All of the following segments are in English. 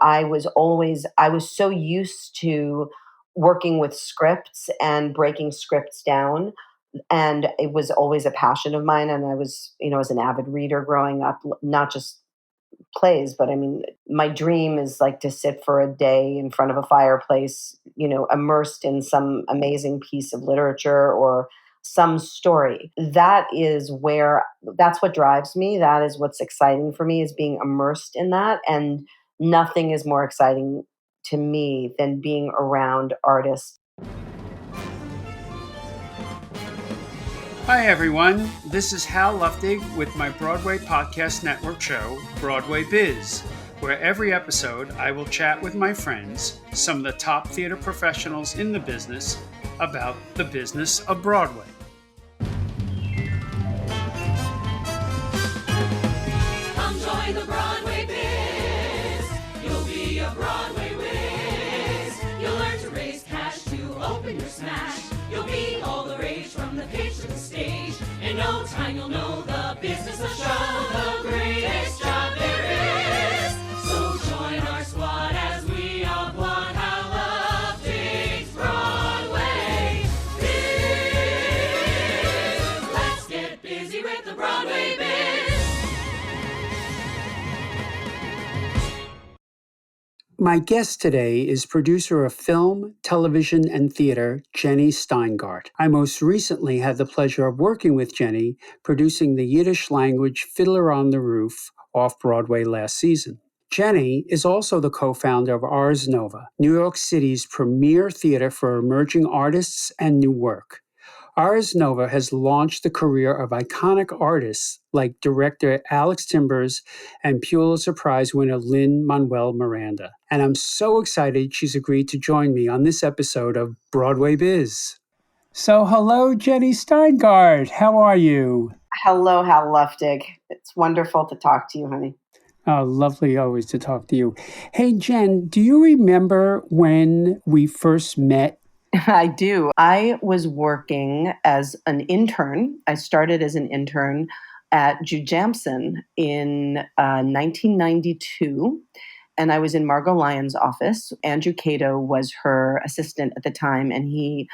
I was so used to working with scripts and breaking scripts down. And it was always a passion of mine. And I was, as an avid reader growing up, not just plays, but I mean, my dream is like to sit for a day in front of a fireplace, immersed in some amazing piece of literature or some story. That's what drives me. That is what's exciting for me, is being immersed in that. And nothing is more exciting to me than being around artists. Hi everyone, this is Hal Luftig with my Broadway podcast network show, Broadway Biz, where every episode I will chat with my friends, some of the top theater professionals in the business, about the business of Broadway. Come join the Broadway Biz. You'll be a Broadway whiz. You'll learn to raise cash to open your smash. You'll be all the rage from the pitch to the stage. In no time you'll know the business of show, the greatest job there is. So join our squad as we applaud how Luftig's Broadway Biz. Let's get busy with the Broadway Biz. My guest today is producer of film, television, and theater, Jenny Steingart. I most recently had the pleasure of working with Jenny, producing the Yiddish language Fiddler on the Roof off-Broadway last season. Jenny is also the co-founder of Ars Nova, New York City's premier theater for emerging artists and new work. Ars Nova has launched the career of iconic artists like director Alex Timbers and Pulitzer Prize winner Lin-Manuel Miranda. And I'm so excited she's agreed to join me on this episode of Broadway Biz. So hello, Jenny Steingart. How are you? Hello, Hal Luftig. It's wonderful to talk to you, honey. Oh, lovely always to talk to you. Hey, Jen, do you remember when we first met? I do. I was working as an intern. I started as an intern at Jujamson in 1992, and I was in Margo Lion's office. Andrew Cato was her assistant at the time, and he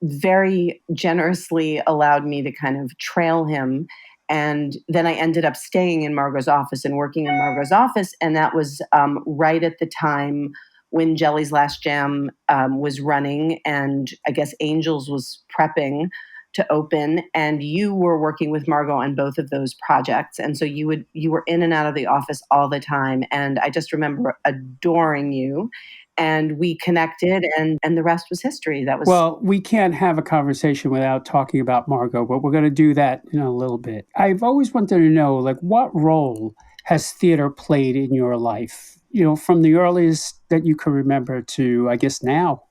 very generously allowed me to kind of trail him. And then I ended up staying in Margo's office and working in Margo's office, and that was right at the time when Jelly's Last Jam was running, and I guess Angels was prepping to open, and you were working with Margo on both of those projects. And so you were in and out of the office all the time. And I just remember adoring you. And we connected, and the rest was history. Well, we can't have a conversation without talking about Margo, but we're going to do that in a little bit. I've always wanted to know, what role has theater played in your life? From the earliest that you can remember to, I guess, now.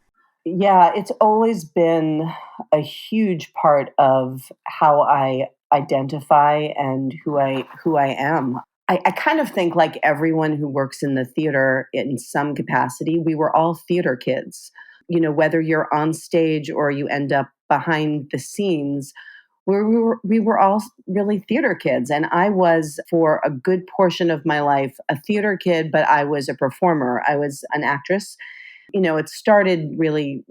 Yeah, it's always been a huge part of how I identify and who I am. I kind of think, like everyone who works in the theater in some capacity, we were all theater kids. Whether you're on stage or you end up behind the scenes, we were all really theater kids. And I was, for a good portion of my life, a theater kid, but I was a performer. I was an actress. It started really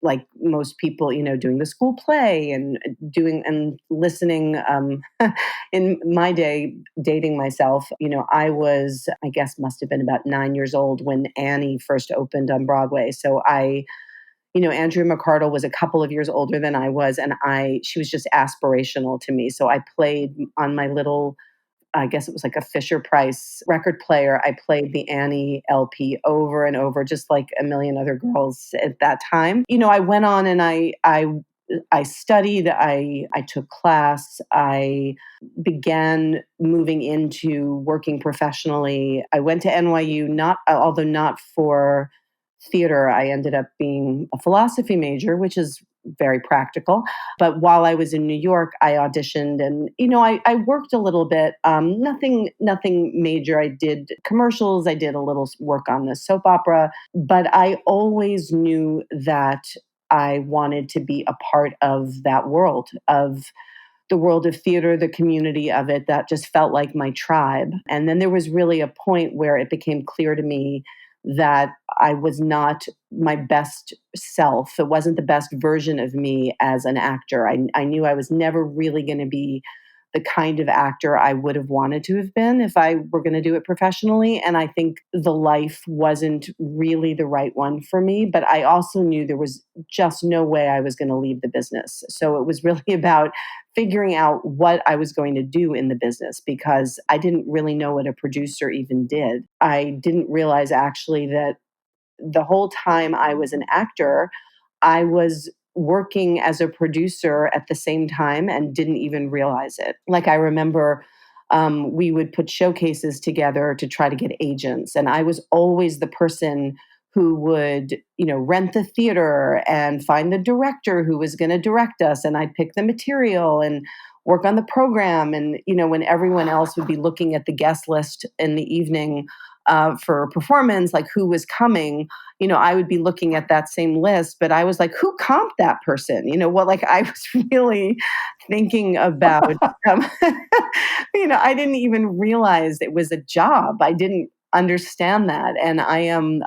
like most people, doing the school play and doing and listening. In my day, dating myself, I was, I guess, must have been about 9 years old when Annie first opened on Broadway. So Andrea McArdle was a couple of years older than I was, and she was just aspirational to me. So I played on my little, I guess it was like a Fisher-Price record player. I played the Annie LP over and over, just like a million other girls at that time. I went on and I studied, I took class, I began moving into working professionally. I went to NYU, although not for theater. I ended up being a philosophy major, which is very practical. But while I was in New York, I auditioned and, I worked a little bit, nothing major. I did commercials. I did a little work on the soap opera, but I always knew that I wanted to be a part of that world, of the world of theater, the community of it. That just felt like my tribe. And then there was really a point where it became clear to me that I was not my best self. It wasn't the best version of me as an actor. I knew I was never really going to be the kind of actor I would have wanted to have been if I were going to do it professionally. And I think the life wasn't really the right one for me. But I also knew there was just no way I was going to leave the business. So it was really about figuring out what I was going to do in the business because I didn't really know what a producer even did. I didn't realize actually that the whole time I was an actor, I was working as a producer at the same time and didn't even realize it. Like I remember we would put showcases together to try to get agents, and I was always the person who would, rent the theater and find the director who was going to direct us, and I'd pick the material and work on the program. And when everyone else would be looking at the guest list in the evening for a performance, like who was coming, I would be looking at that same list, but I was like, who comped that person? Like I was really thinking about, I didn't even realize it was a job. I didn't understand that. And I am,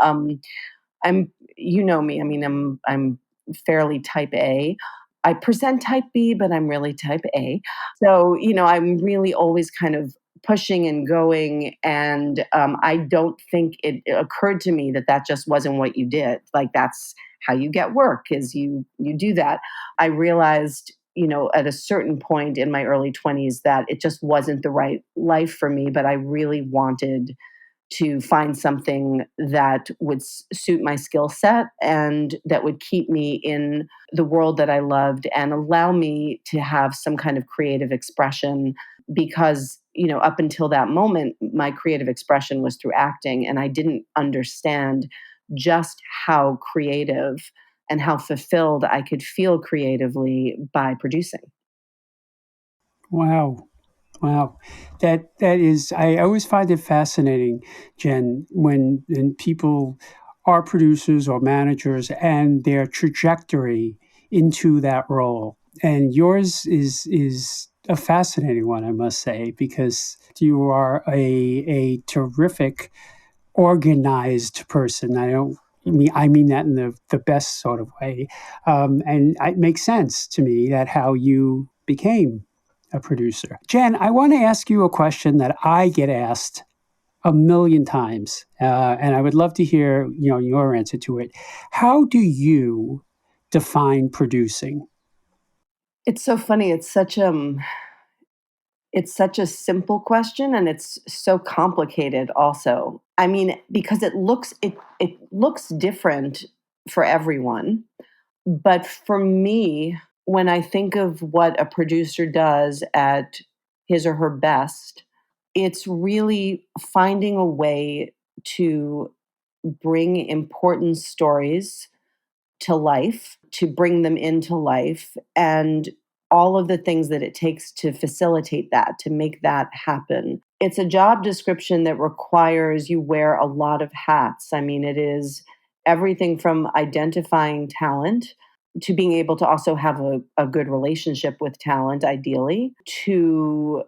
I'm, me, I mean, I'm fairly type A. I present type B, but I'm really type A. So, I'm really always kind of pushing and going. And I don't think it occurred to me that that just wasn't what you did. Like that's how you get work is you do that. I realized, at a certain point in my early 20s that it just wasn't the right life for me, but I really wanted to find something that would suit my skill set and that would keep me in the world that I loved and allow me to have some kind of creative expression because, up until that moment, my creative expression was through acting and I didn't understand just how creative and how fulfilled I could feel creatively by producing. Wow. Wow. That is, I always find it fascinating, Jen, when people are producers or managers and their trajectory into that role. And yours is a fascinating one, I must say, because you are a terrific organized person. I mean that in the best sort of way. And it makes sense to me that how you became a producer. Jen, I want to ask you a question that I get asked a million times, and I would love to hear your answer to it. How do you define producing? It's so funny. It's such a simple question and it's so complicated also. I mean, because it looks different for everyone, but for me, when I think of what a producer does at his or her best, it's really finding a way to bring important stories to life, to bring them into life, and all of the things that it takes to facilitate that, to make that happen. It's a job description that requires you wear a lot of hats. I mean, it is everything from identifying talent to being able to also have a good relationship with talent, ideally, to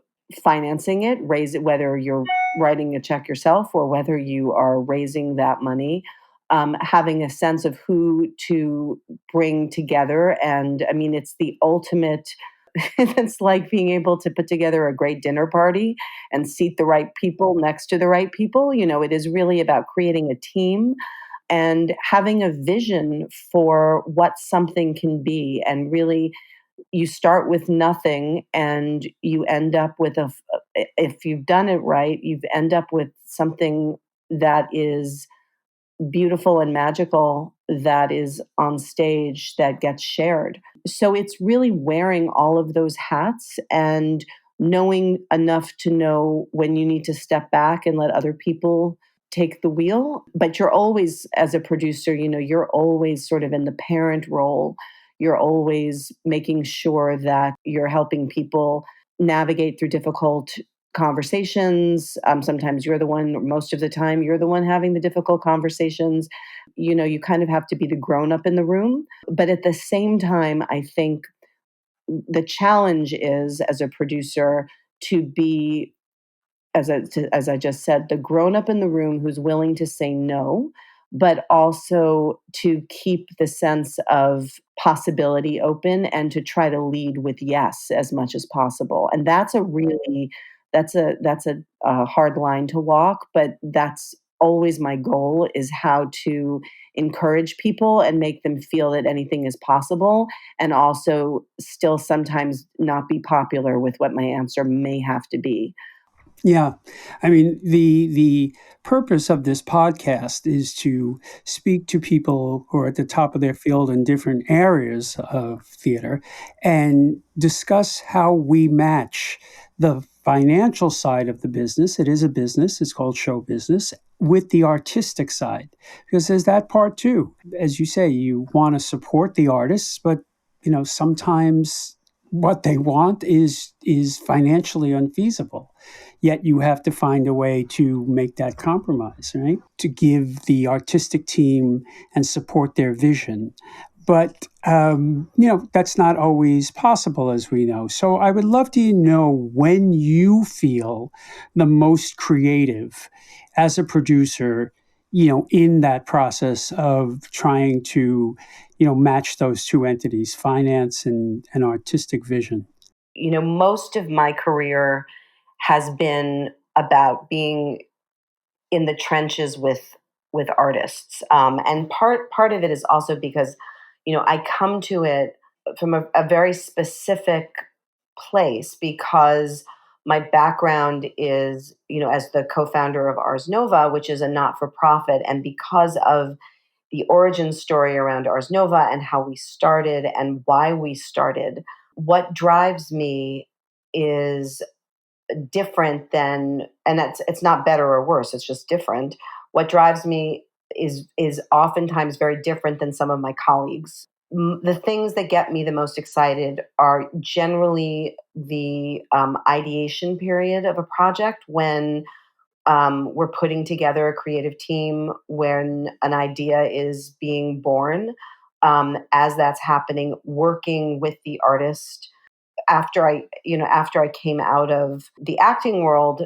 financing it, raise it, whether you're writing a check yourself or whether you are raising that money, having a sense of who to bring together. And I mean, it's the ultimate. It's like being able to put together a great dinner party and seat the right people next to the right people. It is really about creating a team and having a vision for what something can be. And really, you start with nothing and you end up with if you've done it right, you end up with something that is beautiful and magical that is on stage that gets shared. So it's really wearing all of those hats and knowing enough to know when you need to step back and let other people take the wheel. But you're always, as a producer, you're always sort of in the parent role. You're always making sure that you're helping people navigate through difficult conversations. Sometimes you're the one, most of the time, you're the one having the difficult conversations. You kind of have to be the grown up in the room. But at the same time, I think the challenge is, as a producer, to be as I just said, the grown up in the room who's willing to say no, but also to keep the sense of possibility open and to try to lead with yes as much as possible. And that's a really that's a hard line to walk, but that's always my goal, is how to encourage people and make them feel that anything is possible, and also still sometimes not be popular with what my answer may have to be. Yeah. I mean, the purpose of this podcast is to speak to people who are at the top of their field in different areas of theater and discuss how we match the financial side of the business. It is a business, it's called show business, with the artistic side. Because there's that part too. As you say, you want to support the artists, but sometimes what they want is financially unfeasible. Yet you have to find a way to make that compromise, right? To give the artistic team and support their vision. But, that's not always possible, as we know. So I would love to know when you feel the most creative as a producer, in that process of trying to, match those two entities, finance and artistic vision. Most of my career has been about being in the trenches with artists, and part of it is also because I come to it from a very specific place, because my background is, as the co-founder of Ars Nova, which is a not-for-profit, and because of the origin story around Ars Nova and how we started and why we started, what drives me is different than, and it's not better or worse, it's just different. What drives me is oftentimes very different than some of my colleagues. The things that get me the most excited are generally the ideation period of a project, when we're putting together a creative team, when an idea is being born, as that's happening, working with the artist. After I came out of the acting world,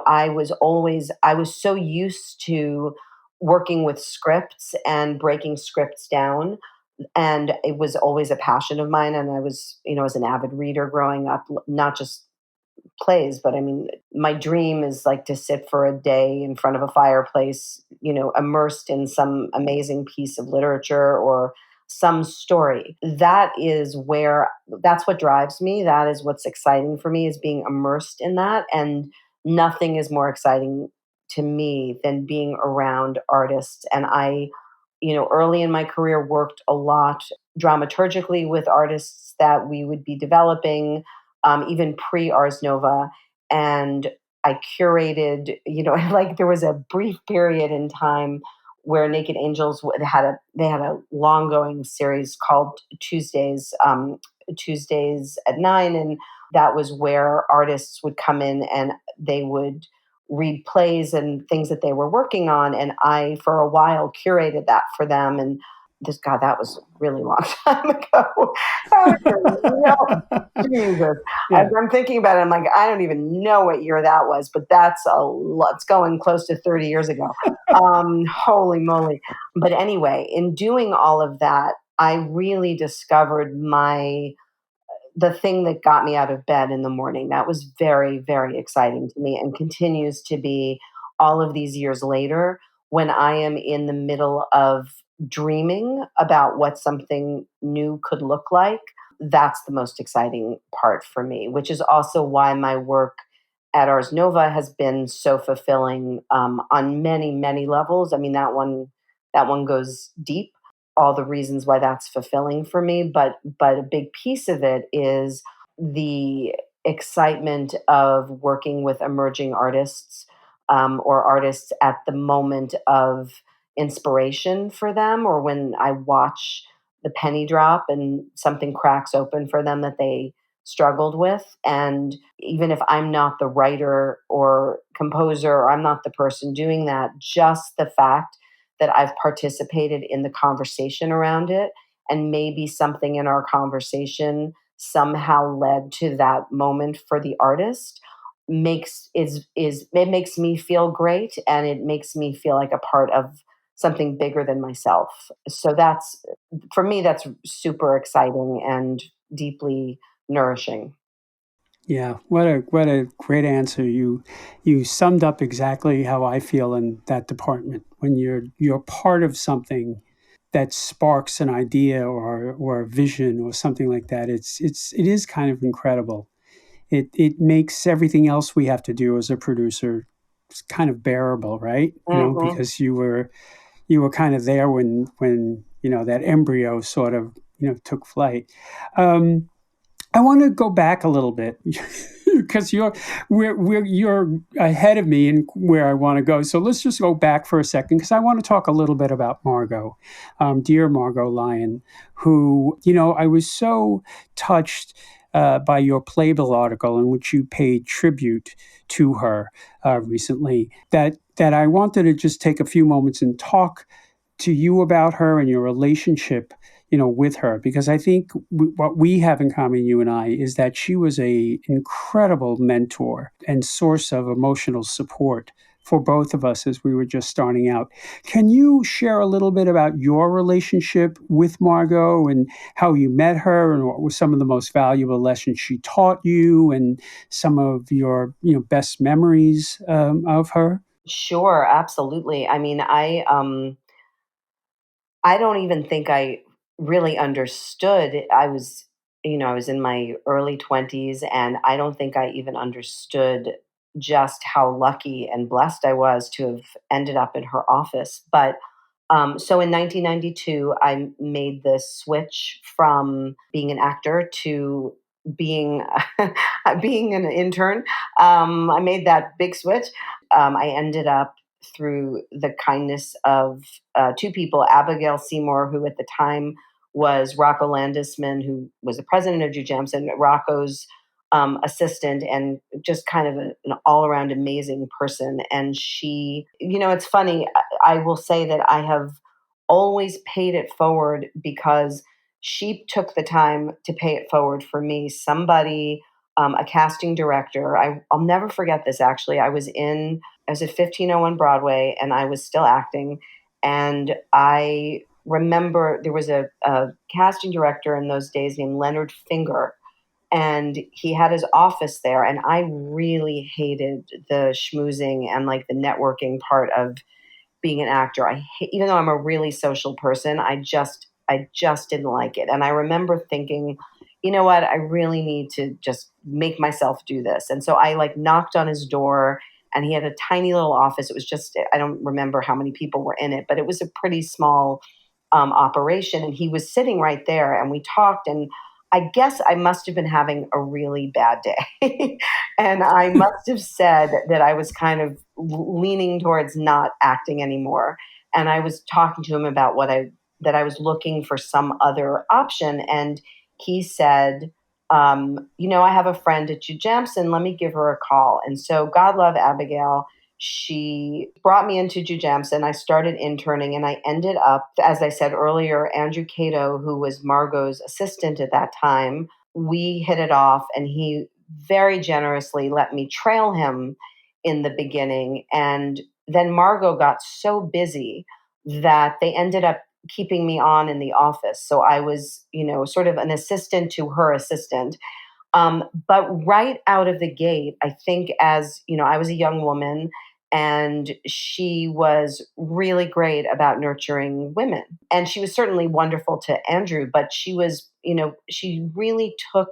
I was so used to working with scripts and breaking scripts down, and it was always a passion of mine. And I was, as an avid reader growing up, not just plays, but I mean, my dream is like to sit for a day in front of a fireplace, immersed in some amazing piece of literature or some story. That's what drives me. That is what's exciting for me, is being immersed in that. And nothing is more exciting to me than being around artists. And I, early in my career, worked a lot dramaturgically with artists that we would be developing, even pre Ars Nova. And I curated, like there was a brief period in time where Naked Angels had a long going series called Tuesdays at 9, and that was where artists would come in and they would read plays and things that they were working on, and I for a while curated that for them. And that was a really long time ago. Jesus. Yeah. As I'm thinking about it, I'm like, I don't even know what year that was, but that's a lot. It's going close to 30 years ago. Holy moly. But anyway, in doing all of that, I really discovered the thing that got me out of bed in the morning. That was very, very exciting to me, and continues to be all of these years later, when I am in the middle of dreaming about what something new could look like. That's the most exciting part for me, which is also why my work at Ars Nova has been so fulfilling, on many, many levels. I mean, that one goes deep. All the reasons why that's fulfilling for me, but a big piece of it is the excitement of working with emerging artists, or artists at the moment of inspiration for them, or when I watch the penny drop and something cracks open for them that they struggled with. And even if I'm not the writer or composer, or I'm not the person doing that, just the fact that I've participated in the conversation around it, and maybe something in our conversation somehow led to that moment for the artist, it makes me feel great, and it makes me feel like a part of something bigger than myself. So that's, for me, that's super exciting and deeply nourishing. Yeah, what a great answer. You summed up exactly how I feel in that department. When you're part of something that sparks an idea or a vision or something like that, it is kind of incredible. It makes everything else we have to do as a producer kind of bearable, right? Hmm. Because you were kind of there when that embryo sort of took flight. Um, I want to go back a little bit because you're ahead of me in where I want to go. So let's just go back for a second because I want to talk a little bit about Margo, dear Margo Lion, who I was so touched by your Playbill article in which you paid tribute to her recently. That I wanted to just take a few moments and talk to you about her and your relationship with her, because I think what we have in common, you and I, is that she was a incredible mentor and source of emotional support for both of us as we were just starting out. Can you share a little bit about your relationship with Margo and how you met her and what were some of the most valuable lessons she taught you and some of your best memories of her? Sure, absolutely. I mean, I don't even think I really understood. I was in my early 20s, and I don't think I even understood just how lucky and blessed I was to have ended up in her office. But so in 1992, I made the switch from being an actor to being being an intern. I made that big switch. I ended up, through the kindness of two people, Abigail Seymour, who at the time was Rocco Landisman, who was the president of Jujamps, and Rocco's assistant, and just kind of an all around amazing person. And she, it's funny, I will say that I have always paid it forward because she took the time to pay it forward for me. Somebody, a casting director, I'll never forget this actually. I was at 1501 Broadway and I was still acting. And I remember there was a casting director in those days named Leonard Finger, and he had his office there. And I really hated the schmoozing and like the networking part of being an actor. Even though I'm a really social person, I just didn't like it. And I remember thinking, you know what, I really need to just make myself do this. And so I like knocked on his door, and he had a tiny little office. It was just, I don't remember how many people were in it, but it was a pretty small operation. And he was sitting right there, and we talked. And I guess I must have been having a really bad day. And I must have said that I was kind of leaning towards not acting anymore. And I was talking to him about that I was looking for some other option. And he said, I have a friend at Jujamson. Let me give her a call. And so, God love Abigail, she brought me into Jujamson. I started interning, and I ended up, as I said earlier, Andrew Cato, who was Margot's assistant at that time, we hit it off, and he very generously let me trail him in the beginning. And then Margot got so busy that they ended up keeping me on in the office. So I was, sort of an assistant to her assistant. But right out of the gate, I think, as I was a young woman, and she was really great about nurturing women. And she was certainly wonderful to Andrew, but she was, she really took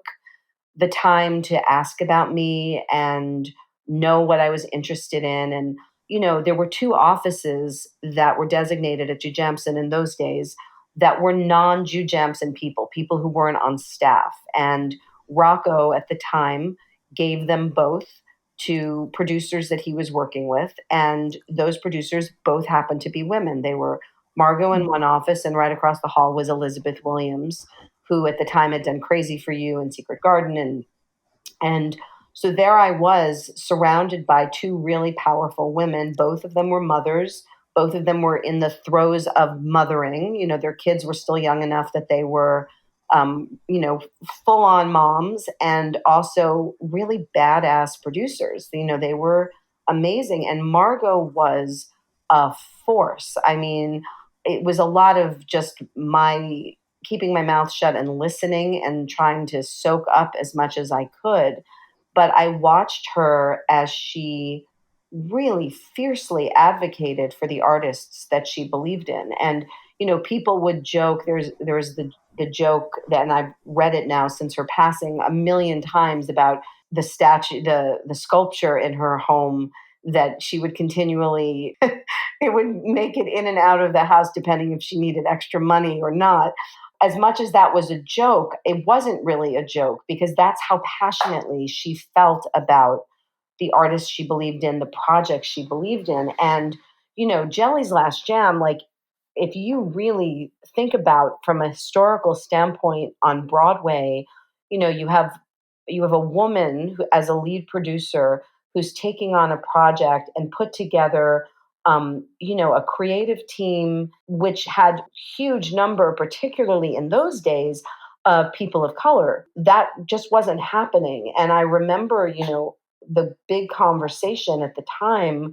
the time to ask about me and know what I was interested in. And, there were two offices that were designated at Jujamson in those days that were non Jujamson people who weren't on staff. And Rocco at the time gave them both to producers that he was working with. And those producers both happened to be women. They were Margot in one office, and right across the hall was Elizabeth Williams, who at the time had done Crazy for You and Secret Garden. And so there I was, surrounded by two really powerful women. Both of them were mothers. Both of them were in the throes of mothering. Their kids were still young enough that they were full on moms and also really badass producers. They were amazing. And Margo was a force. I mean, it was a lot of just my keeping my mouth shut and listening and trying to soak up as much as I could. But I watched her as she really fiercely advocated for the artists that she believed in. And, people would joke, there's the joke that, and I've read it now since her passing a million times, about the statue, the sculpture in her home, that she would continually it would make it in and out of the house depending if she needed extra money or not. As much as that was a joke, it wasn't really a joke, because that's how passionately she felt about the artists she believed in, the projects she believed in. And, Jelly's Last Jam, like, if you really think about from a historical standpoint on Broadway, you have a woman who, as a lead producer, who's taking on a project and put together a creative team which had huge number, particularly in those days, of people of color. That just wasn't happening. And I remember, the big conversation at the time,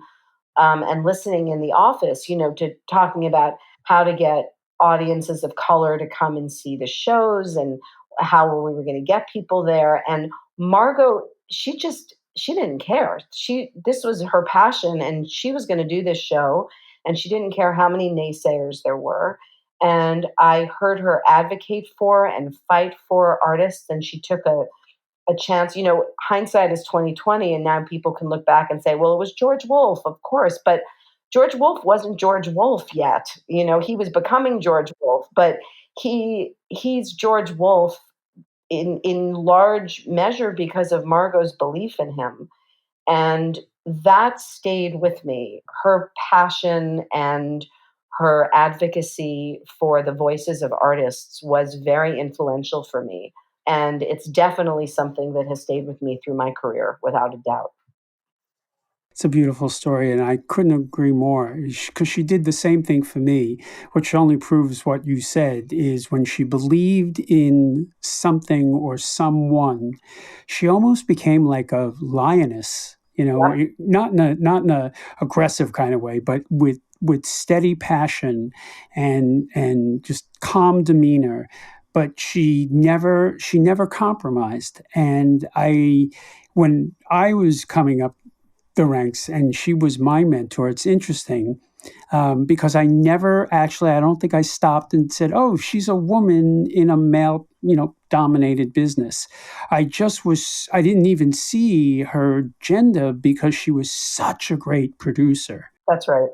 and listening in the office, to talking about how to get audiences of color to come and see the shows, and how we were going to get people there. And Margo, she didn't care. This was her passion, and she was going to do this show, and she didn't care how many naysayers there were. And I heard her advocate for and fight for artists, and she took a chance. Hindsight is 2020, and now people can look back and say, well, it was George Wolfe, of course, but George Wolfe wasn't George Wolfe yet. He was becoming George Wolfe, but he's George Wolfe in large measure because of Margot's belief in him. And that stayed with me. Her passion and her advocacy for the voices of artists was very influential for me. And it's definitely something that has stayed with me through my career, without a doubt. It's a beautiful story, and I couldn't agree more, because she did the same thing for me, which only proves what you said, is when she believed in something or someone, she almost became like a lioness, Yeah, not in a aggressive kind of way, but with steady passion and just calm demeanor. But she never compromised. And when I was coming up the ranks, and she was my mentor. It's interesting, because I don't think I stopped and said, oh, she's a woman in a male, dominated business. I didn't even see her gender, because she was such a great producer. that's right.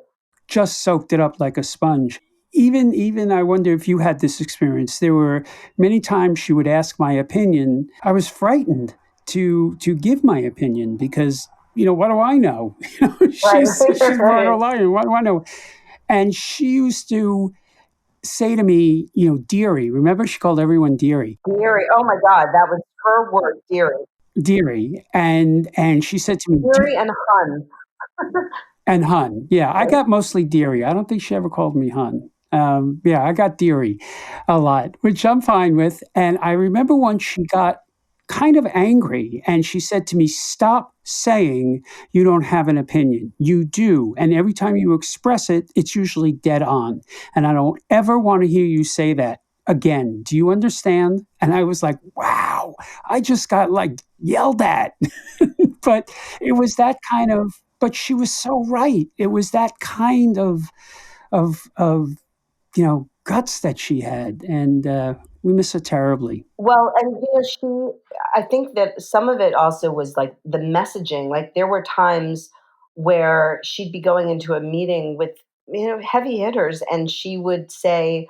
Just soaked it up like a sponge. Even I wonder if you had this experience. There were many times she would ask my opinion. I was frightened to give my opinion, because what do I know? Right. She's Right. Margo Lion. What do I know? And she used to say to me, dearie. Remember, she called everyone dearie, Deary. Oh my God, that was her word, deary. dearie, and she said to me, Deary and Hun. and hun. Yeah, I Right. got mostly dearie. I don't think she ever called me hun. Yeah, I got dearie a lot, which I'm fine with. And I remember once she got kind of angry, and she said to me, stop saying you don't have an opinion. You do. And every time you express it, it's usually dead on. And I don't ever want to hear you say that again. Do you understand? And I was like, wow, I just got like yelled at. But it was that kind of, but she was so right. It was that kind of guts that she had, and we miss her terribly. Well, and I think that some of it also was like the messaging. Like, there were times where she'd be going into a meeting with, heavy hitters, and she would say,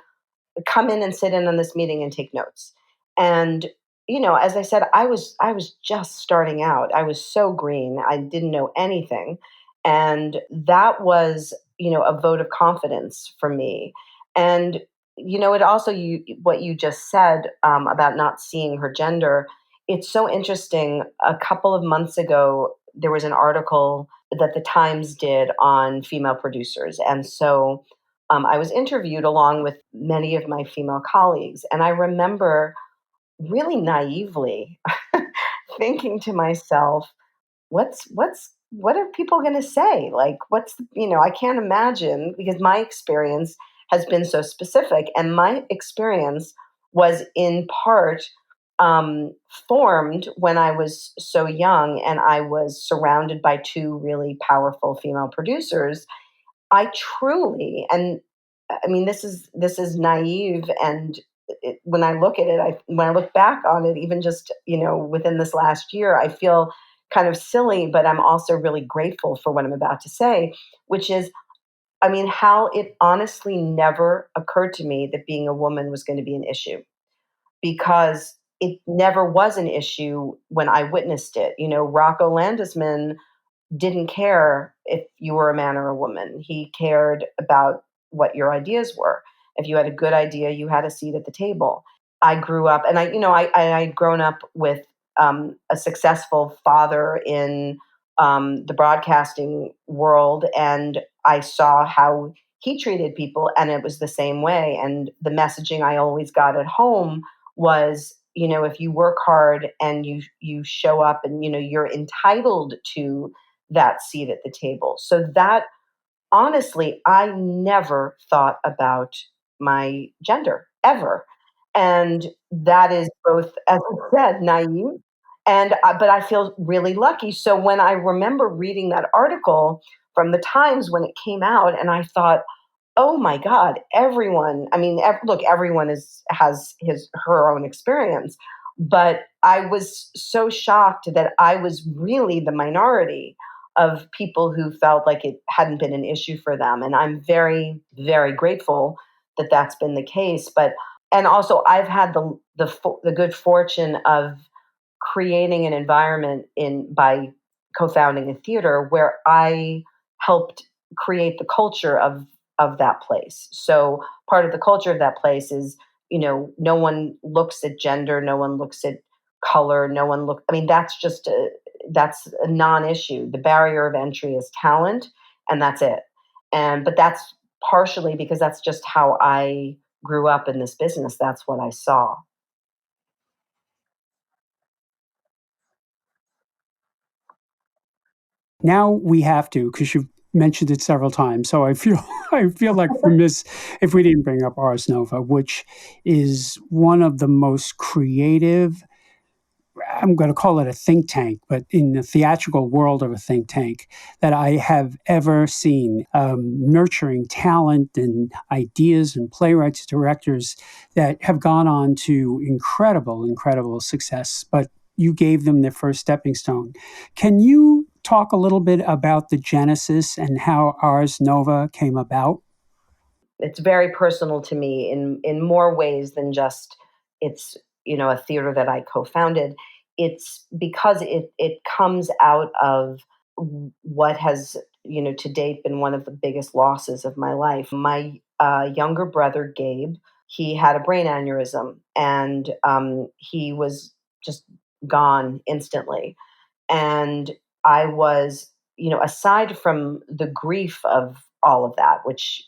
come in and sit in on this meeting and take notes. And as I said, I was just starting out. I was so green. I didn't know anything. And that was, a vote of confidence for me. And it also, what you just said, about not seeing her gender, it's so interesting. A couple of months ago, there was an article that the Times did on female producers. And so I was interviewed along with many of my female colleagues. And I remember really naively thinking to myself, what are people going to say? Like, I can't imagine, because my experience has been so specific. And my experience was in part formed when I was so young and I was surrounded by two really powerful female producers. I truly, and I mean, this is naive, and when I look at it, when I look back on it, even just within this last year, I feel kind of silly, but I'm also really grateful for what I'm about to say, which is, I mean, how it honestly never occurred to me that being a woman was going to be an issue, because it never was an issue when I witnessed it. Rocco Landisman didn't care if you were a man or a woman. He cared about what your ideas were. If you had a good idea, you had a seat at the table. I grew up, and I'd grown up with a successful father in the broadcasting world, and I saw how he treated people, and it was the same way. And the messaging I always got at home was, if you work hard and you show up, and you're entitled to that seat at the table. So that, honestly, I never thought about my gender ever. And that is both, as I said, naive, but I feel really lucky. So when I remember reading that article from the Times when it came out, and I thought, oh my God, everyone, I mean, look, everyone has her own experience, but I was so shocked that I was really the minority of people who felt like it hadn't been an issue for them. And I'm very, very grateful that that's been the case. And also I've had the good fortune of creating an environment by co-founding a theater where I helped create the culture of that place. So part of the culture of that place is, no one looks at gender, no one looks at color, I mean, that's a non-issue. The barrier of entry is talent, and that's it. But that's partially because that's just how I grew up in this business. That's what I saw. Now we have to, because you've mentioned it several times. So I feel I feel like remiss if we didn't bring up Ars Nova, which is one of the most creative. I'm going to call it a think tank, but in the theatrical world of a think tank that I have ever seen, nurturing talent and ideas and playwrights, directors that have gone on to incredible, incredible success. But you gave them their first stepping stone. Can you talk a little bit about the genesis and how Ars Nova came about? It's very personal to me in more ways than just it's a theater that I co-founded. It's because it comes out of what has to date been one of the biggest losses of my life. My younger brother Gabe, he had a brain aneurysm, and he was just gone instantly. And I was, aside from the grief of all of that, which,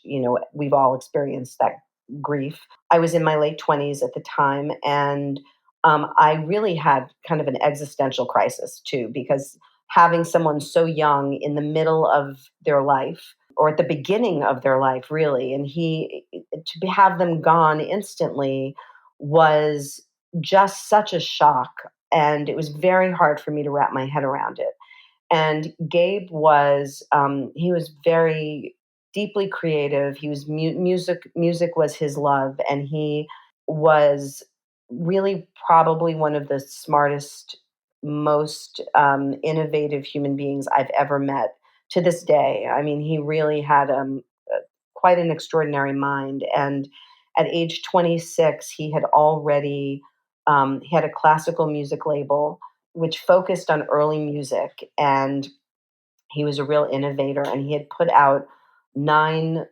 we've all experienced that grief, I was in my late 20s at the time. And I really had kind of an existential crisis too, because having someone so young in the middle of their life, or at the beginning of their life, really, and have them gone instantly was just such a shock, and it was very hard for me to wrap my head around it. And Gabe he was very deeply creative. He was music was his love, and he was really probably one of the smartest, most innovative human beings I've ever met to this day. I mean, he really had quite an extraordinary mind. And at age 26, he had already he had a classical music label which focused on early music, and he was a real innovator. And he had put out nine,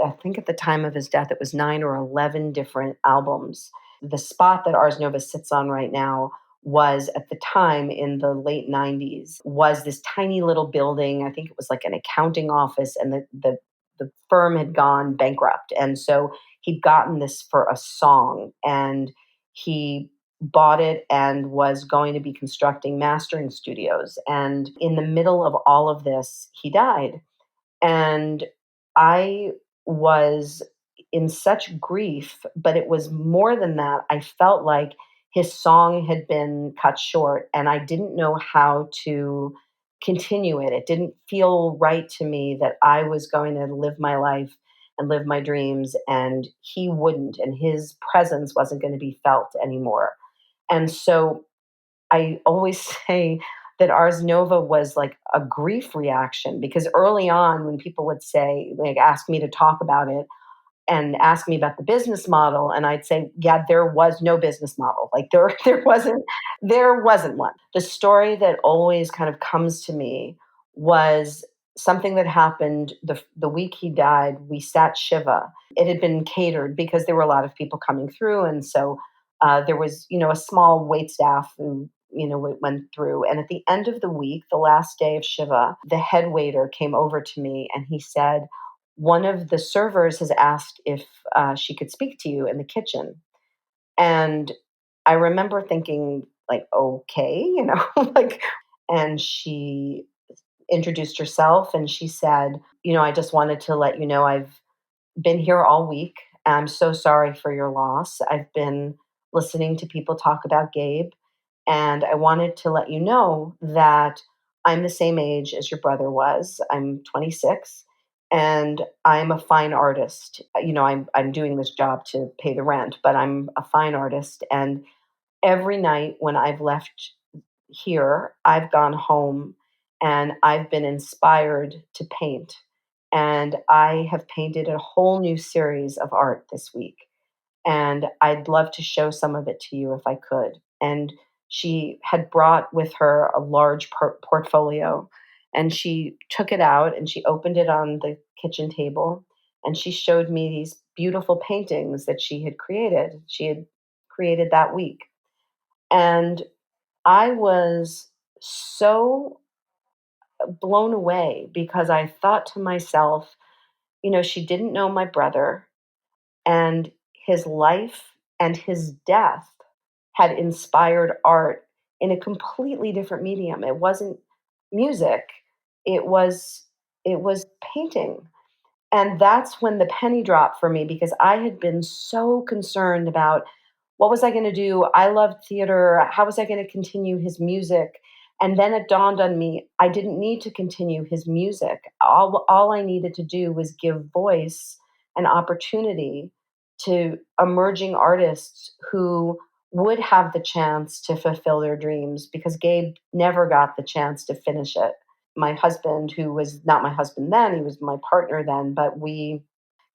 I think at the time of his death, it was 9 or 11 different albums. The spot that Ars Nova sits on right now was, at the time in the late 90s, was this tiny little building. I think it was like an accounting office, and the the firm had gone bankrupt. And so he'd gotten this for a song, and he bought it and was going to be constructing mastering studios. And in the middle of all of this, he died. And I was in such grief, but it was more than that. I felt like his song had been cut short and I didn't know how to continue it. It didn't feel right to me that I was going to live my life and live my dreams and he wouldn't, and his presence wasn't going to be felt anymore. And so I always say that Ars Nova was like a grief reaction because early on, when people would say, like, ask me to talk about it, and ask me about the business model, and I'd say, yeah, there was no business model. Like there wasn't one. The story that always kind of comes to me was something that happened the week he died. We sat Shiva. It had been catered because there were a lot of people coming through, and so there was, a small wait staff who, went through. And at the end of the week, the last day of Shiva, the head waiter came over to me and he said, one of the servers has asked if she could speak to you in the kitchen. And I remember thinking, like, okay, like, and she introduced herself and she said, I just wanted to let you know I've been here all week. I'm so sorry for your loss. I've been listening to people talk about Gabe, and I wanted to let you know that I'm the same age as your brother was. I'm 26 and I'm a fine artist. I'm doing this job to pay the rent, but I'm a fine artist. And every night when I've left here, I've gone home and I've been inspired to paint. And I have painted a whole new series of art this week. And I'd love to show some of it to you if I could. And she had brought with her a large portfolio, and she took it out and she opened it on the kitchen table and she showed me these beautiful paintings that she had created. She had created that week. And I was so blown away because I thought to myself, she didn't know my brother, and his life and his death had inspired art in a completely different medium. It wasn't music, it was painting. And that's when the penny dropped for me because I had been so concerned about what was I going to do? I loved theater. How was I going to continue his music? And then it dawned on me I didn't need to continue his music. All I needed to do was give voice and opportunity to emerging artists who would have the chance to fulfill their dreams because Gabe never got the chance to finish it. My husband, who was not my husband then, he was my partner then, but we,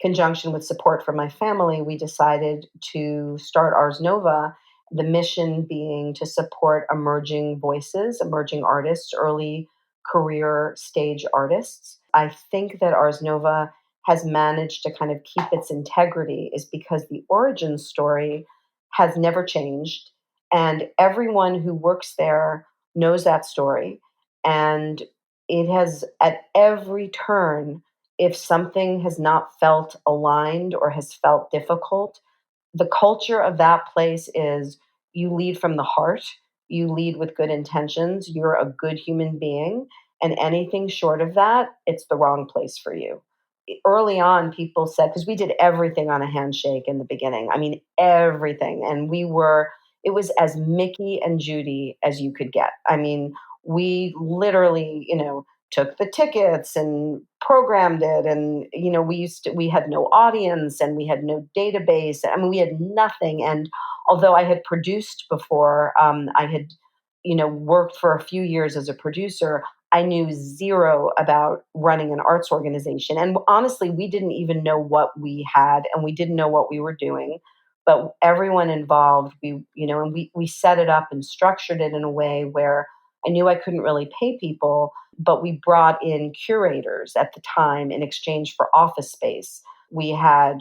conjunction with support from my family, we decided to start Ars Nova, the mission being to support emerging voices, emerging artists, early career stage artists. I think that Ars Nova has managed to kind of keep its integrity is because the origin story has never changed. And everyone who works there knows that story. And it has, at every turn, if something has not felt aligned or has felt difficult, the culture of that place is you lead from the heart, you lead with good intentions, you're a good human being, and anything short of that, it's the wrong place for you. Early on, people said, because we did everything on a handshake in the beginning. I mean, everything. And it was as Mickey and Judy as you could get. I mean, we literally, took the tickets and programmed it. And, we had no audience and we had no database. I mean, we had nothing. And although I had produced before, I had, worked for a few years as a producer, I knew zero about running an arts organization. And honestly, we didn't even know what we had and we didn't know what we were doing. But everyone involved, and we set it up and structured it in a way where I knew I couldn't really pay people, but we brought in curators at the time in exchange for office space. We had,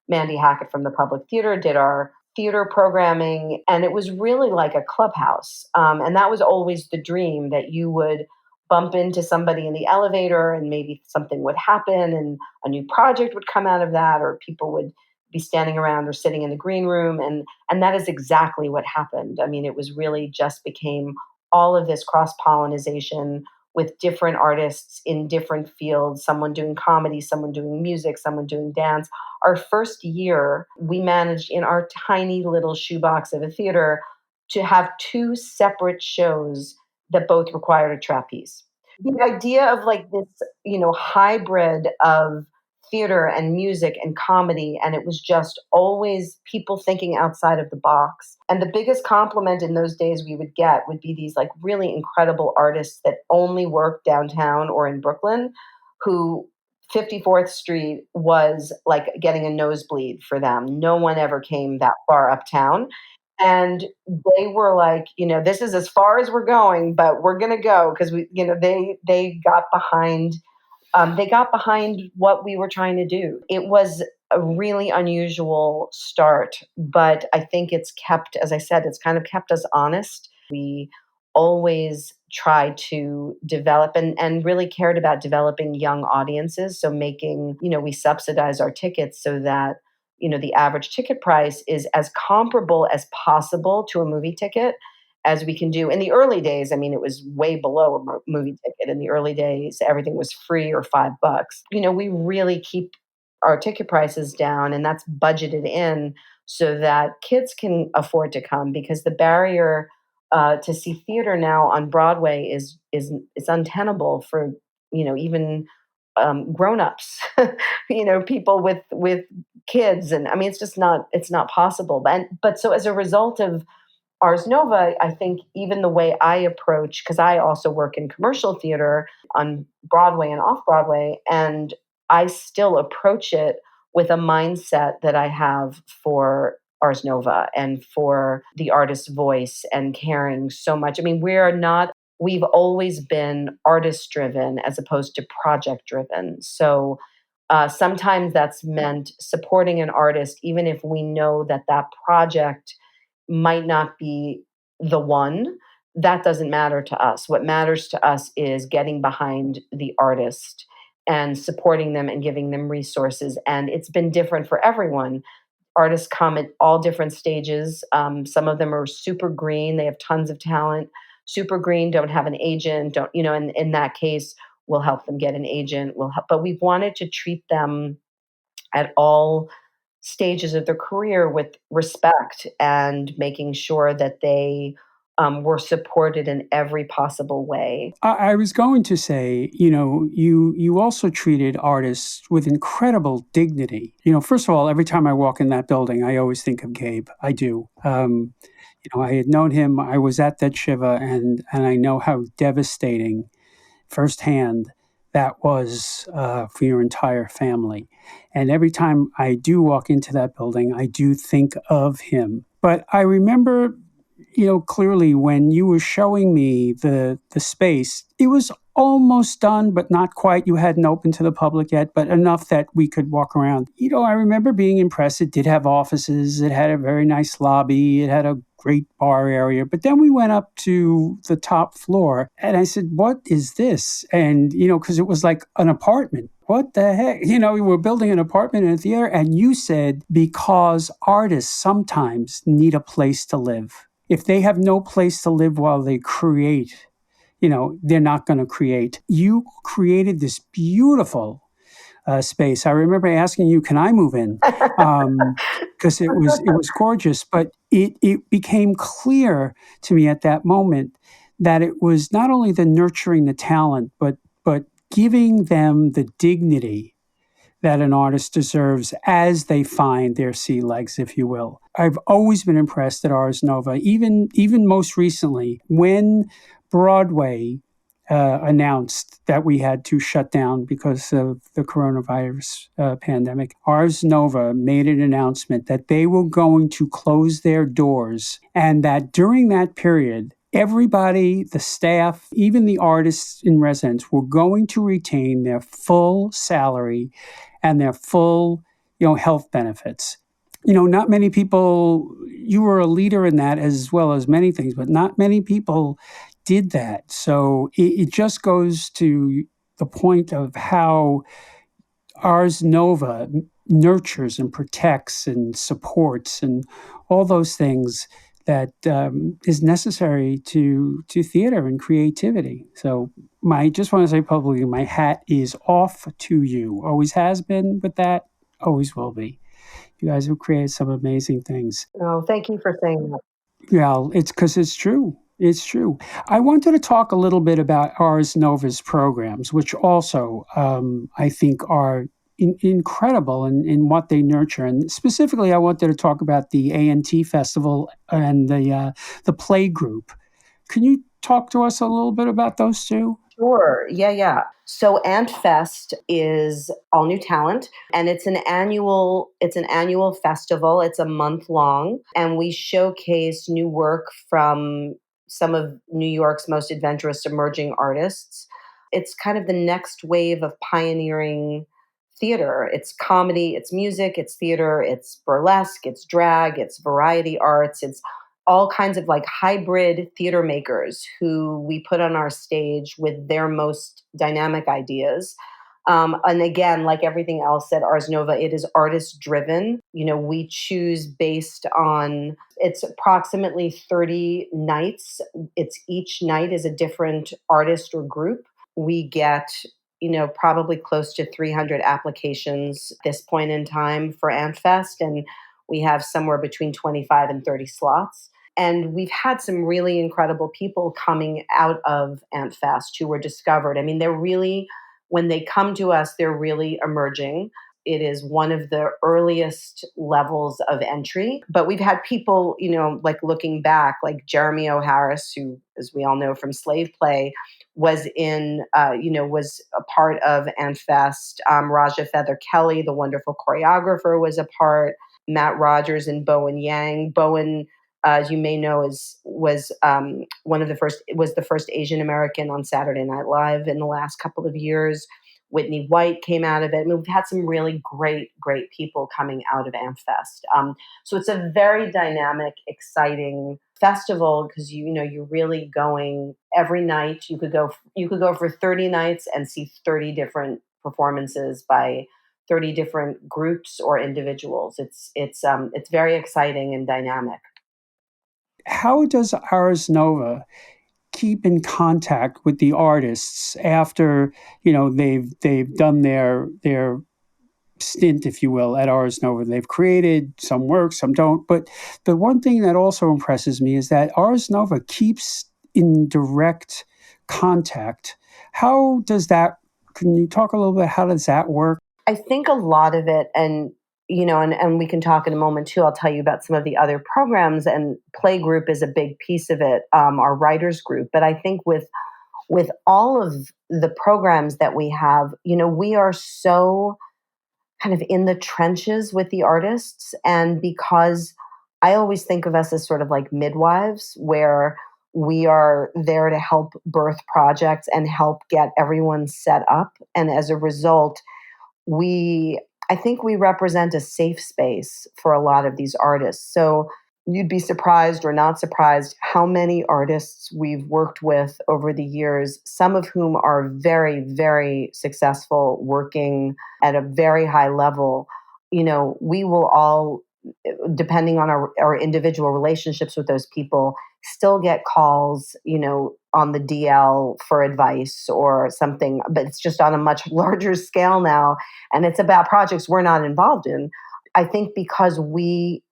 Mandy Hackett from the Public Theater did our theater programming, and it was really like a clubhouse. And that was always the dream, that you would bump into somebody in the elevator and maybe something would happen and a new project would come out of that, or people would be standing around or sitting in the green room. And that is exactly what happened. I mean, it was really just became all of this cross pollination with different artists in different fields, someone doing comedy, someone doing music, someone doing dance. Our first year, we managed in our tiny little shoebox of a theater to have two separate shows that both required a trapeze. The idea of like this, hybrid of theater and music and comedy, and it was just always people thinking outside of the box. And the biggest compliment in those days we would get would be these like really incredible artists that only work downtown or in Brooklyn, who 54th Street was like getting a nosebleed for them. No one ever came that far uptown. And they were like, this is as far as we're going, but we're going to go because they got behind what we were trying to do. It was a really unusual start, but I think it's kept, as I said, it's kind of kept us honest. We always tried to develop and really cared about developing young audiences. So we subsidize our tickets so that, the average ticket price is as comparable as possible to a movie ticket as we can do. In the early days, I mean, it was way below a movie ticket. In the early days, everything was free or $5. We really keep our ticket prices down, and that's budgeted in so that kids can afford to come, because the barrier to see theater now on Broadway is untenable for even grown-ups, people with kids, and I mean it's not possible. But so as a result of Ars Nova, I think even the way I approach, because I also work in commercial theater on Broadway and off Broadway, and I still approach it with a mindset that I have for Ars Nova and for the artist's voice and caring so much. I mean, we've always been artist driven as opposed to project driven. So sometimes that's meant supporting an artist, even if we know that that project might not be the one. That doesn't matter to us. What matters to us is getting behind the artist and supporting them and giving them resources. And it's been different for everyone. Artists come at all different stages. Some of them are super green. They have tons of talent. Super green, don't have an agent, don't, and in that case, we'll help them get an agent. But we've wanted to treat them at all stages of their career with respect and making sure that they were supported in every possible way. I was going to say, you also treated artists with incredible dignity. First of all, every time I walk in that building, I always think of Gabe. I do. I had known him. I was at that Shiva, and I know how devastating firsthand that was for your entire family. And every time I do walk into that building, I do think of him. But I remember, clearly when you were showing me the space, it was almost done, but not quite. You hadn't opened to the public yet, but enough that we could walk around. I remember being impressed. It did have offices. It had a very nice lobby. It had a great bar area. But then we went up to the top floor and I said, what is this? And, because it was like an apartment. What the heck? We were building an apartment in a theater. And you said, because artists sometimes need a place to live. If they have no place to live while they create, they're not going to create. You created this beautiful space. I remember asking you, can I move in? Because it was gorgeous. But it became clear to me at that moment that it was not only the nurturing the talent, but giving them the dignity that an artist deserves as they find their sea legs, if you will. I've always been impressed at Ars Nova, even most recently, when Broadway announced that we had to shut down because of the coronavirus pandemic. Ars Nova made an announcement that they were going to close their doors, and that during that period, everybody, the staff, even the artists in residence, were going to retain their full salary and their full, health benefits. Not many people, you were a leader in that as well as many things, but not many people did that. So it just goes to the point of how Ars Nova nurtures and protects and supports and all those things that is necessary to theater and creativity. So my just want to say publicly, my hat is off to you. Always has been with that, always will be. You guys have created some amazing things. Oh, thank you for saying that. Yeah, it's because it's true. It's true. I wanted to talk a little bit about Ars Nova's programs, which also I think are incredible in what they nurture. And specifically, I wanted to talk about the A&T Festival and the play group. Can you talk to us a little bit about those two? Sure. Yeah. So Ant Fest is all new talent, and it's an annual festival. It's a month long, and we showcase new work from some of New York's most adventurous emerging artists. It's kind of the next wave of pioneering theater. It's comedy, it's music, it's theater, it's burlesque, it's drag, it's variety arts, it's all kinds of like hybrid theater makers who we put on our stage with their most dynamic ideas. And again, like everything else at Ars Nova, it is artist driven. We choose based on, it's approximately 30 nights. It's each night is a different artist or group. We get, probably close to 300 applications at this point in time for AntFest. And we have somewhere between 25 and 30 slots. And we've had some really incredible people coming out of AntFest who were discovered. I mean, they're really, when they come to us, they're really emerging. It is one of the earliest levels of entry. But we've had people, like looking back, like Jeremy O'Harris, who, as we all know from Slave Play, was was a part of AntFest. Raja Feather Kelly, the wonderful choreographer, was a part. Matt Rogers and Bowen Yang. Bowen, as you may know, was the first Asian American on Saturday Night Live in the last couple of years. Whitney White came out of it. I mean, we've had some really great people coming out of AntFest. So it's a very dynamic, exciting festival because you're really going every night. You could go for 30 nights and see 30 different performances by 30 different groups or individuals. It's very exciting and dynamic. How does Ars Nova keep in contact with the artists after they've done their stint, if you will, at Ars Nova? They've created some work, some don't. But the one thing that also impresses me is that Ars Nova keeps in direct contact. How does that? Can you talk a little bit? How does that work? I think a lot of it, and we can talk in a moment too. I'll tell you about some of the other programs, and play group is a big piece of it, our writers group. But I think with all of the programs that we have, we are so kind of in the trenches with the artists. And because I always think of us as sort of like midwives, where we are there to help birth projects and help get everyone set up. And as a result, I think we represent a safe space for a lot of these artists. So you'd be surprised or not surprised how many artists we've worked with over the years, some of whom are very, very successful, working at a very high level. We will all, depending on our individual relationships with those people, still get calls, on the DL for advice or something, but it's just on a much larger scale now. And it's about projects we're not involved in. I think because we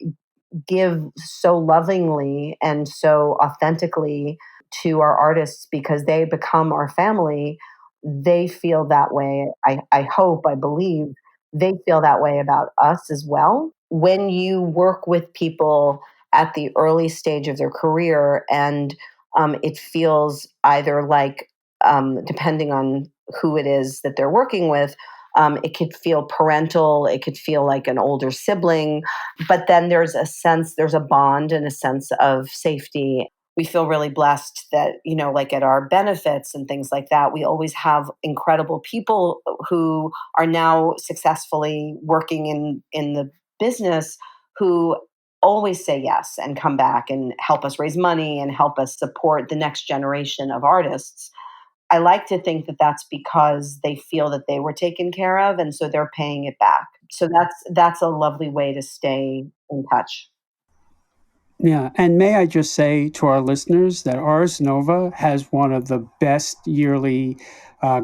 give so lovingly and so authentically to our artists because they become our family, they feel that way. I hope, I believe they feel that way about us as well. When you work with people at the early stage of their career and it feels either like, depending on who it is that they're working with, it could feel parental, it could feel like an older sibling, but then there's a bond and a sense of safety. We feel really blessed that, like at our benefits and things like that, we always have incredible people who are now successfully working in the business who always say yes and come back and help us raise money and help us support the next generation of artists. I like to think that that's because they feel that they were taken care of, and so they're paying it back. So that's a lovely way to stay in touch. Yeah, and may I just say to our listeners that Ars Nova has one of the best yearly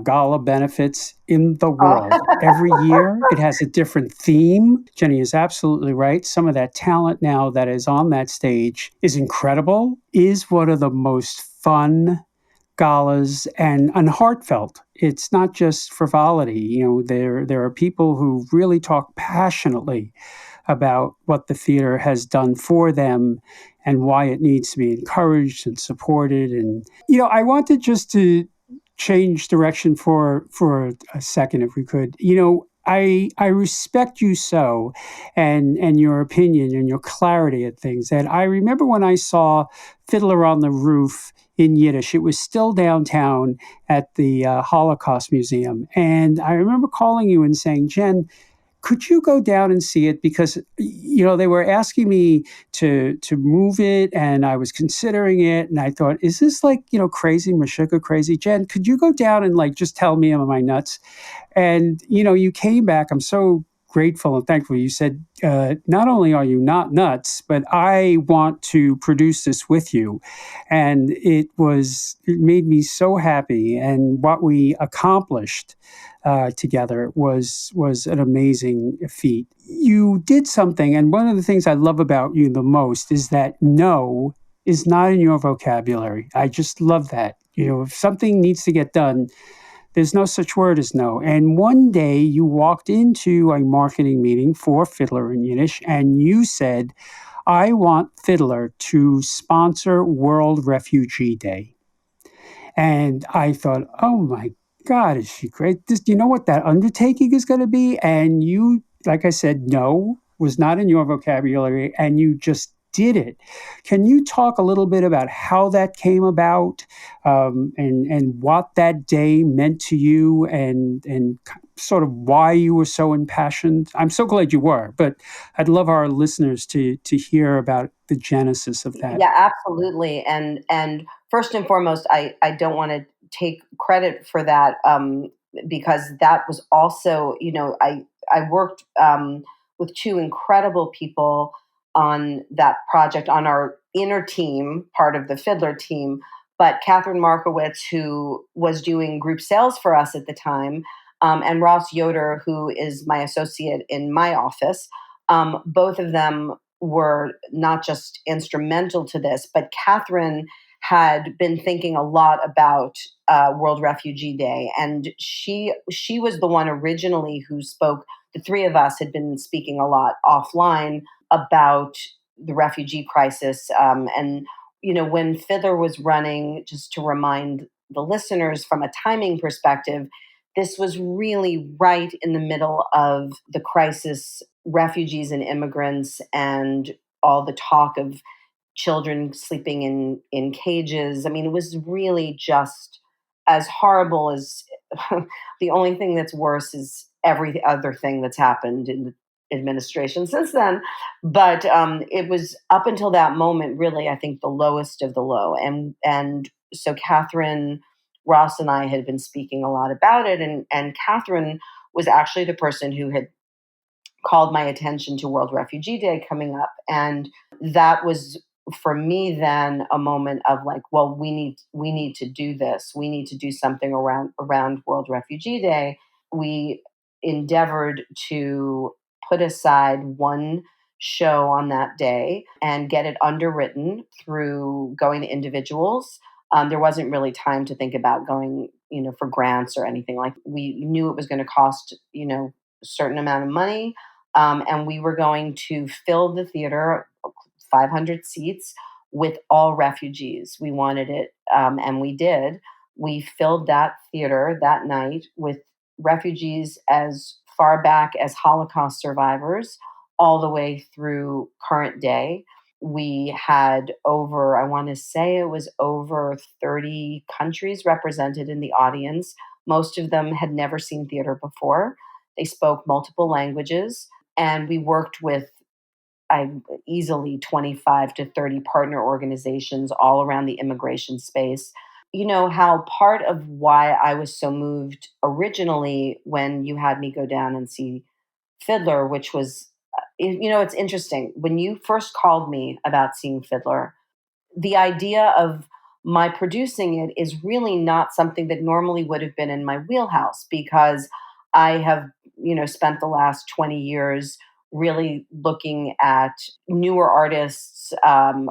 gala benefits in the Oh, world. Every year, it has a different theme. Jenny is absolutely right. Some of that talent now that is on that stage is incredible, is one of the most fun galas and heartfelt. It's not just frivolity. There are people who really talk passionately about what the theater has done for them and why it needs to be encouraged and supported. And I wanted just to change direction for a second, if we could. I respect you so, and your opinion and your clarity at things. And I remember when I saw Fiddler on the Roof in Yiddish. It was still downtown at the Holocaust Museum, and I remember calling you and saying, Jen, could you go down and see it? Because they were asking me to move it, and I was considering it, and I thought, is this like crazy Meshuggah crazy? Jen, could you go down and like just tell me, am I nuts? And you came back. I'm so grateful and thankful. You said, not only are you not nuts, but I want to produce this with you. And it made me so happy. And what we accomplished together was an amazing feat. You did something, and one of the things I love about you the most is that no is not in your vocabulary. I just love that. If something needs to get done, there's no such word as no. And one day you walked into a marketing meeting for Fiddler in Yiddish, and you said, I want Fiddler to sponsor World Refugee Day. And I thought, oh my God, is she great? Do you know what that undertaking is going to be? And you, like I said, no was not in your vocabulary, and you just did it. Can you talk a little bit about how that came about, and what that day meant to you, and sort of why you were so impassioned? I'm so glad you were, but I'd love our listeners to hear about the genesis of that. Yeah, absolutely. And first and foremost, I don't want to take credit for that, because that was also, I worked with two incredible people on that project, on our inner team, part of the Fiddler team. But Catherine Markowitz, who was doing group sales for us at the time, and Ross Yoder, who is my associate in my office, both of them were not just instrumental to this, but Catherine had been thinking a lot about World Refugee Day, and she was the one originally who spoke. The three of us had been speaking a lot offline about the refugee crisis, and when Fiddler was running, just to remind the listeners from a timing perspective, this was really right in the middle of the crisis, refugees and immigrants, and all the talk of children sleeping in cages. I mean, it was really just as horrible as the only thing that's worse is every other thing that's happened in the administration since then. But it was up until that moment, really, I think the lowest of the low. And so Catherine, Ross, and I had been speaking a lot about it, and Catherine was actually the person who had called my attention to World Refugee Day coming up. And that was for me then a moment of like, well, we need to do this. We need to do something around World Refugee Day. We endeavored to put aside one show on that day and get it underwritten through going to individuals. There wasn't really time to think about going, for grants or anything. Like, we knew it was going to cost, a certain amount of money. And we were going to fill the theater, 500 seats, with all refugees. We wanted it, and we did. We filled that theater that night with refugees as far back as Holocaust survivors, all the way through current day. We had over, I want to say it was over 30 countries represented in the audience. Most of them had never seen theater before. They spoke multiple languages, and we worked with I easily 25 to 30 partner organizations all around the immigration space. You know how part of why I was so moved originally when you had me go down and see Fiddler, which was, it's interesting. When you first called me about seeing Fiddler, the idea of my producing it is really not something that normally would have been in my wheelhouse because I have, spent the last 20 years really looking at newer artists,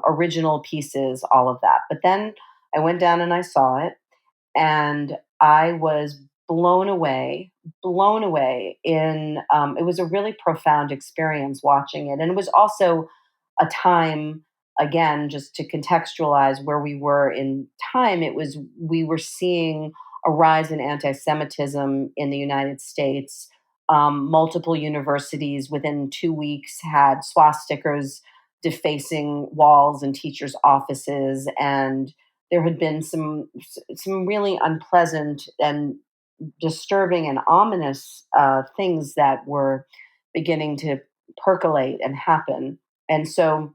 original pieces, all of that. But then I went down and I saw it and I was blown away in it was a really profound experience watching it. And it was also a time, again, just to contextualize where we were in time, we were seeing a rise in anti-Semitism in the United States. Multiple universities within 2 weeks had swastikas defacing walls and teachers' offices, and there had been some really unpleasant and disturbing and ominous things that were beginning to percolate and happen. And so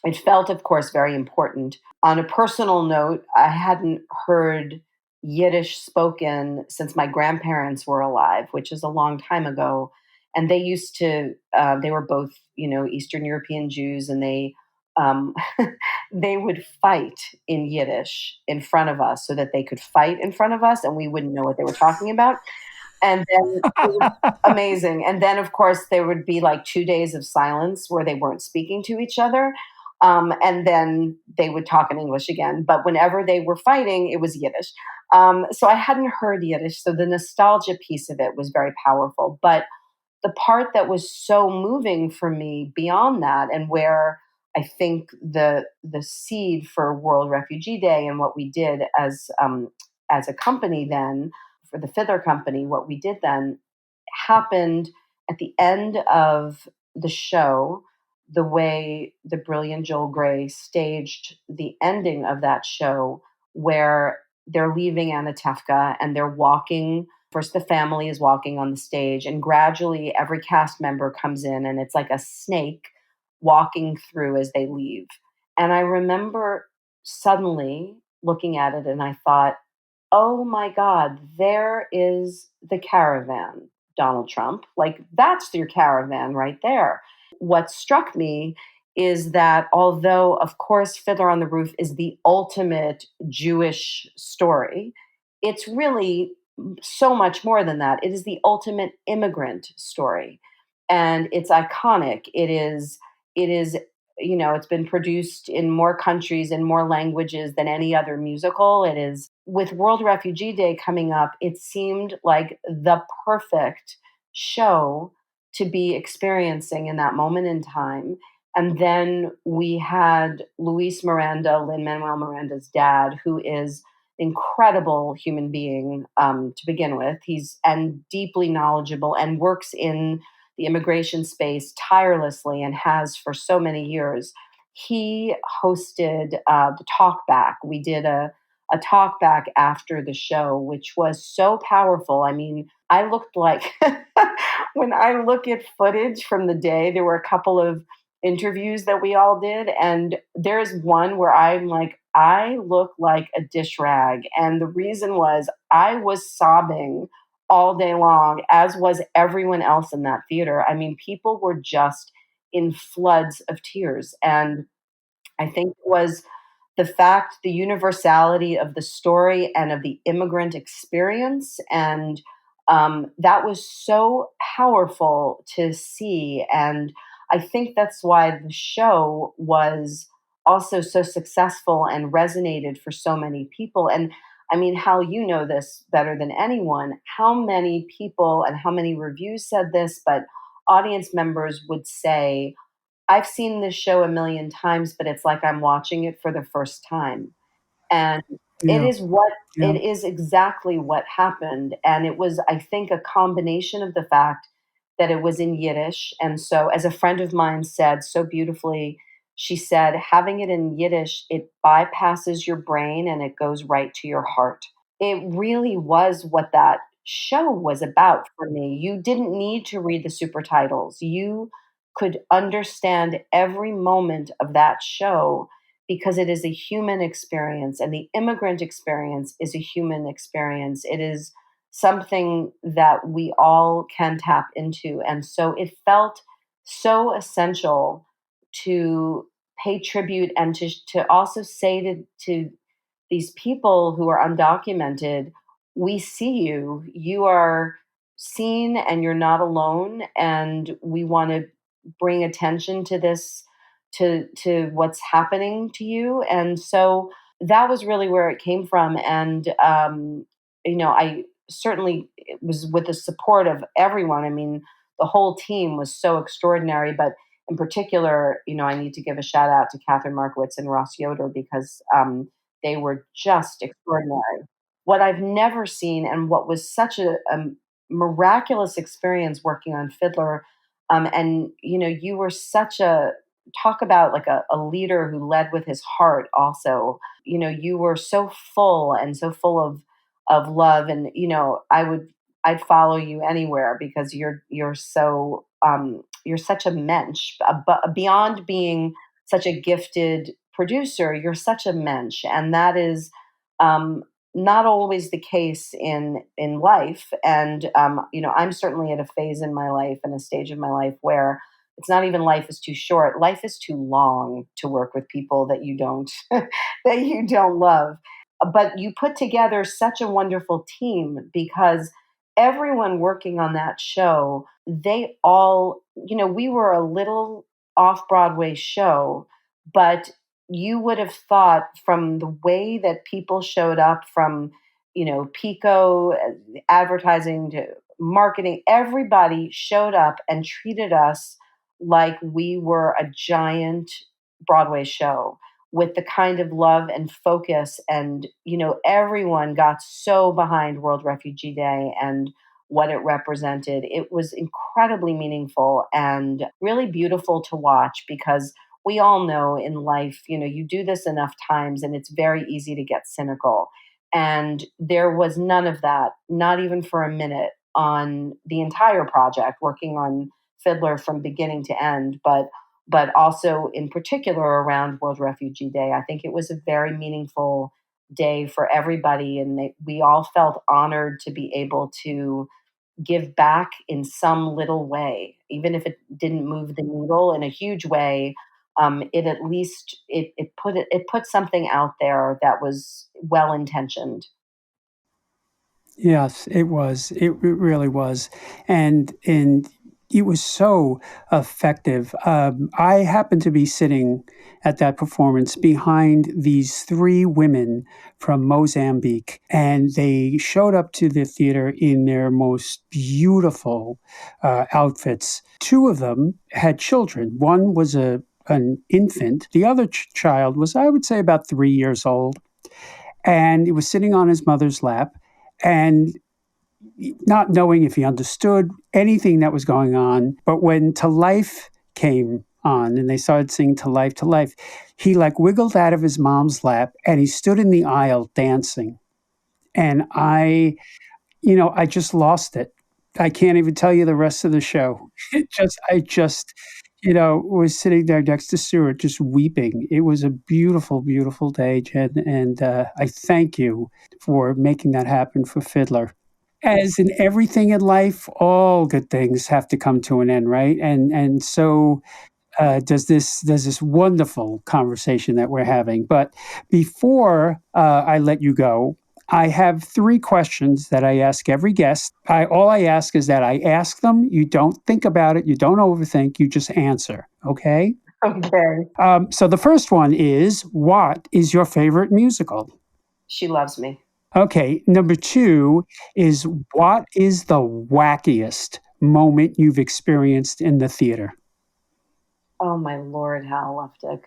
it felt, of course, very important. On a personal note, I hadn't heard Yiddish spoken since my grandparents were alive, which is a long time ago. And they used to, they were both, Eastern European Jews, and um, they would fight in Yiddish in front of us so that they could fight in front of us and we wouldn't know what they were talking about. And then it was amazing. And then, of course, there would be like 2 days of silence where they weren't speaking to each other. And then they would talk in English again. But whenever they were fighting, it was Yiddish. So I hadn't heard Yiddish. So the nostalgia piece of it was very powerful. But the part that was so moving for me beyond that, and where I think the seed for World Refugee Day and what we did as a company then, for the Fiddler Company, what we did then happened at the end of the show, the way the brilliant Joel Grey staged the ending of that show, where they're leaving Anatevka and they're walking. First, the family is walking on the stage, and gradually every cast member comes in, and it's like a snake walking through as they leave. And I remember suddenly looking at it and I thought, oh my God, there is the caravan, Donald Trump. Like, that's your caravan right there. What struck me is that although, of course, Fiddler on the Roof is the ultimate Jewish story, it's really so much more than that. It is the ultimate immigrant story. And it's iconic. It is, it's been produced in more countries and more languages than any other musical. It is, with World Refugee Day coming up, it seemed like the perfect show to be experiencing in that moment in time. And then we had Luis Miranda, Lin-Manuel Miranda's dad, who is incredible human being to begin with. He's and deeply knowledgeable and works in the immigration space tirelessly and has for so many years. He hosted the talk back. We did a talk back after the show, which was so powerful. I mean, I looked like when I look at footage from the day, there were a couple of interviews that we all did. And there's one where I'm like, I look like a dish rag. And the reason was I was sobbing all day long, as was everyone else in that theater. I mean, people were just in floods of tears. And I think it was the fact, the universality of the story and of the immigrant experience. And that was so powerful to see. And I think that's why the show was also so successful and resonated for so many people. And I mean, Hal, you know this better than anyone. How many people and how many reviews said this, but audience members would say, I've seen this show a million times, but it's like I'm watching it for the first time. And it Yeah, is what yeah. it is exactly what happened. And it was, I think, a combination of the fact that it was in Yiddish. And so, as a friend of mine said so beautifully, she said, having it in Yiddish, it bypasses your brain and it goes right to your heart. It really was what that show was about for me. You didn't need to read the super titles. You could understand every moment of that show because it is a human experience and the immigrant experience is a human experience. It is something that we all can tap into. And so it felt so essential to pay tribute and to also say to these people who are undocumented, we see you. You are seen and you're not alone. And we want to bring attention to this, to what's happening to you. And so that was really where it came from. And I certainly it was with the support of everyone. I mean, the whole team was so extraordinary, but in particular, I need to give a shout out to Catherine Markowitz and Ross Yoder because they were just extraordinary. What I've never seen, and what was such a miraculous experience working on Fiddler, and you were such a talk about like a leader who led with his heart. Also, you were so full and so full of love, and I'd follow you anywhere because you're so you're such a mensch, but beyond being such a gifted producer, you're such a mensch, and that is um, not always the case in life. And I'm certainly at a phase in my life and a stage of my life where it's not even life is too short; life is too long to work with people that you don't that you don't love. But you put together such a wonderful team because everyone working on that show, they all, we were a little off Broadway show, but you would have thought from the way that people showed up from, Pico, advertising to marketing, everybody showed up and treated us like we were a giant Broadway show with the kind of love and focus. And, everyone got so behind World Refugee Day and what it represented. It was incredibly meaningful and really beautiful to watch because we all know in life, you do this enough times and it's very easy to get cynical. And there was none of that, not even for a minute on the entire project, working on Fiddler from beginning to end, but also in particular around World Refugee Day. I think it was a very meaningful day for everybody, and we all felt honored to be able to give back in some little way, even if it didn't move the needle in a huge way. It at least it put something out there that was well intentioned. Yes, it was. It really was, and it was so effective. I happened to be sitting at that performance behind these three women from Mozambique, and they showed up to the theater in their most beautiful outfits. Two of them had children. One was an infant. The other child was, I would say, about 3 years old, and he was sitting on his mother's lap. And not knowing if he understood anything that was going on. But when To Life came on and they started singing To Life, he like wiggled out of his mom's lap and he stood in the aisle dancing. And I just lost it. I can't even tell you the rest of the show. I just was sitting there next to Stewart just weeping. It was a beautiful, beautiful day, Jen. And I thank you for making that happen for Fiddler. As in everything in life, all good things have to come to an end, right? And so does this wonderful conversation that we're having. But before I let you go, I have three questions that I ask every guest. All I ask is that I ask them. You don't think about it. You don't overthink. You just answer. Okay. Okay. So the first one is, what is your favorite musical? She loves me. Okay, number two is, what is the wackiest moment you've experienced in the theater? Oh my Lord, Hal Luftig.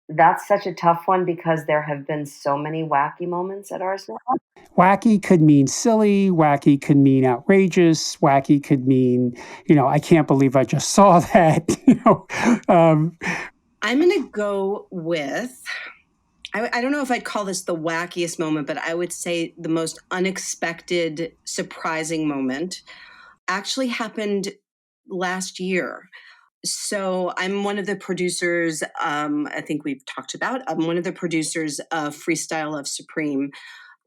That's such a tough one because there have been so many wacky moments at ours now. Wacky could mean silly, wacky could mean outrageous, wacky could mean, I can't believe I just saw that. I'm going to go with, I don't know if I'd call this the wackiest moment, but I would say the most unexpected, surprising moment actually happened last year. So I'm one of the producers. I think we've talked about. I'm one of the producers of Freestyle Love Supreme,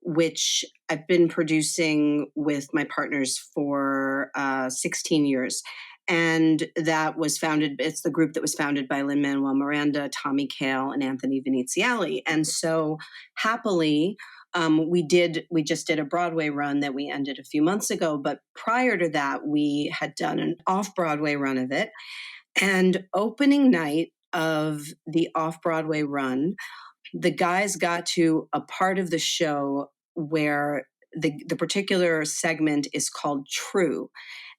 which I've been producing with my partners for 16 years. And that was founded, it's the group that was founded by Lin-Manuel Miranda, Kail and Anthony Veneziale. And so happily, we just did a Broadway run that we ended a few months ago. But prior to that, we had done an off-Broadway run of it. And opening night of the off-Broadway run, the guys got to a part of the show where the particular segment is called True.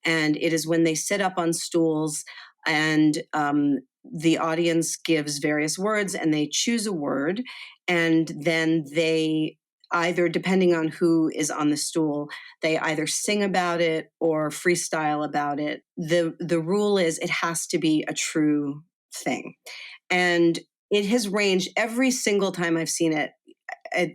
And it is when they sit up on stools and the audience gives various words and they choose a word. And then they either, depending on who is on the stool, they either sing about it or freestyle about it. The rule is it has to be a true thing. And it has ranged every single time I've seen it.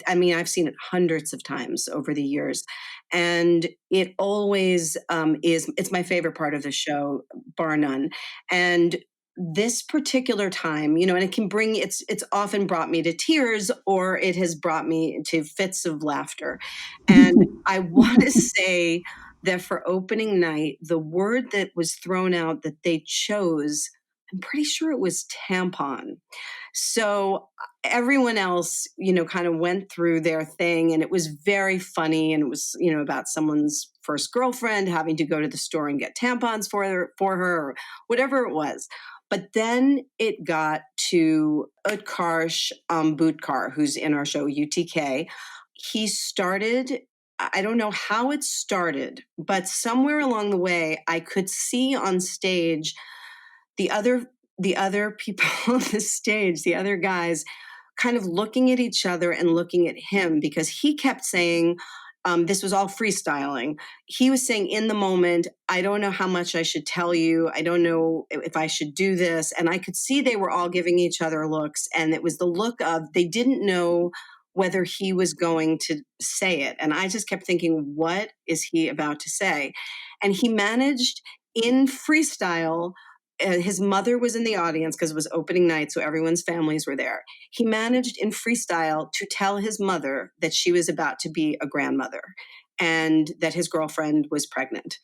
I mean, I've seen it hundreds of times over the years. And it always it's my favorite part of the show, bar none. And this particular time, and it can bring, it's often brought me to tears or it has brought me to fits of laughter. And I want to say that for opening night, the word that was thrown out that they chose, I'm pretty sure it was tampon. So everyone else, kind of went through their thing and it was very funny. And it was, about someone's first girlfriend having to go to the store and get tampons for her or whatever it was. But then it got to Utkarsh Bhutkar, who's in our show, UTK. He started, I don't know how it started, but somewhere along the way, I could see on stage the other people on the stage, the other guys, kind of looking at each other and looking at him because he kept saying, this was all freestyling. He was saying in the moment, I don't know how much I should tell you. I don't know if I should do this. And I could see they were all giving each other looks. And it was the look of, they didn't know whether he was going to say it. And I just kept thinking, what is he about to say? And he managed in freestyle. His mother was in the audience because it was opening night, so everyone's families were there. He managed in freestyle to tell his mother that she was about to be a grandmother and that his girlfriend was pregnant.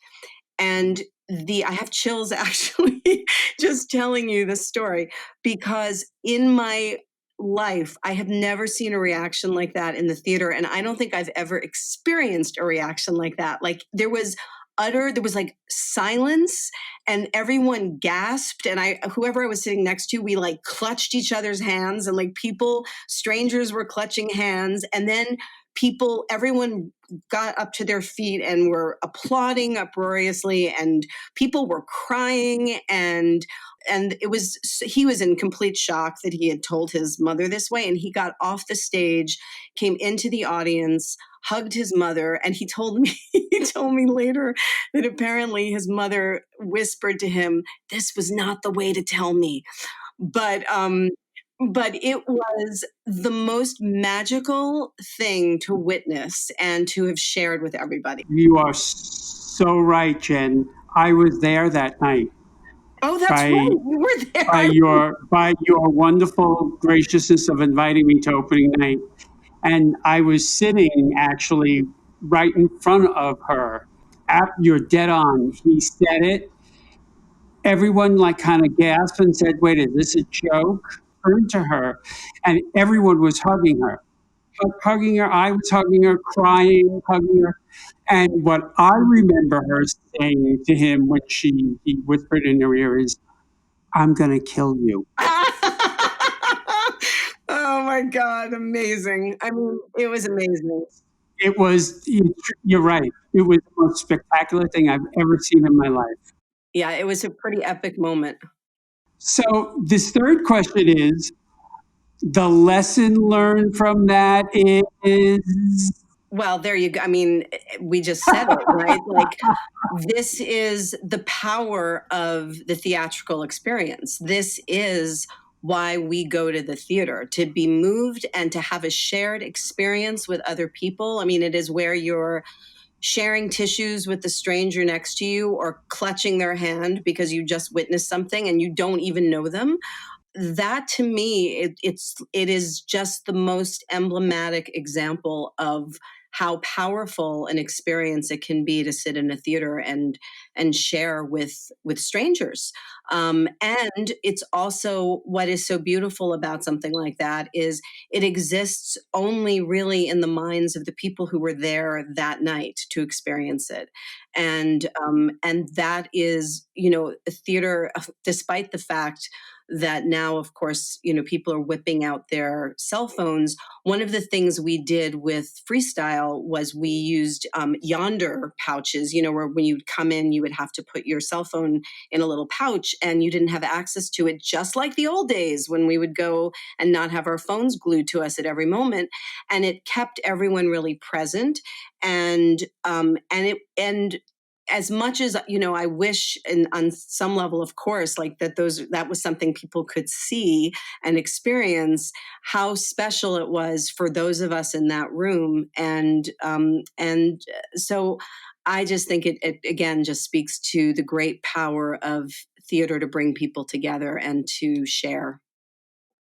And I have chills actually just telling you this story because in my life, I have never seen a reaction like that in the theater. And I don't think I've ever experienced a reaction like that. Like there was like silence and everyone gasped. And whoever I was sitting next to, we like clutched each other's hands and like strangers were clutching hands. And then everyone got up to their feet and were applauding uproariously and people were crying and he was in complete shock that he had told his mother this way. And he got off the stage, came into the audience, hugged his mother. And he told me later that apparently his mother whispered to him, "This was not the way to tell me." But it was the most magical thing to witness and to have shared with everybody. You are so right, Jen. I was there that night. Oh, that's right. You were there. By your wonderful graciousness of inviting me to opening night. And I was sitting actually right in front of her. You're dead on. He said it. Everyone like kind of gasped and said, wait, is this a joke? Turned to her and everyone was hugging her. I was hugging her, crying, hugging her. And what I remember her saying to him when he whispered in her ear is, I'm going to kill you. Oh my God, amazing. I mean, it was amazing. You're right. It was the most spectacular thing I've ever seen in my life. Yeah, it was a pretty epic moment. So this third question is, the lesson learned from that is? Well, there you go. I mean, we just said it, right? Like, this is the power of the theatrical experience. This is why we go to the theater, to be moved and to have a shared experience with other people. I mean, it is where you're sharing tissues with the stranger next to you or clutching their hand because you just witnessed something and you don't even know them. That to me, it is just the most emblematic example of how powerful an experience it can be to sit in a theater and share with strangers. And it's also what is so beautiful about something like that is it exists only really in the minds of the people who were there that night to experience it. And that is, a theater, despite the fact that now, of course, people are whipping out their cell phones. One of the things we did with Freestyle was we used yonder pouches, where when you'd come in, you would have to put your cell phone in a little pouch and you didn't have access to it, just like the old days when we would go and not have our phones glued to us at every moment. And it kept everyone really present. And as much as I wish, and on some level, of course, like that was something people could see and experience, how special it was for those of us in that room. And so I just think it again just speaks to the great power of theater to bring people together and to share.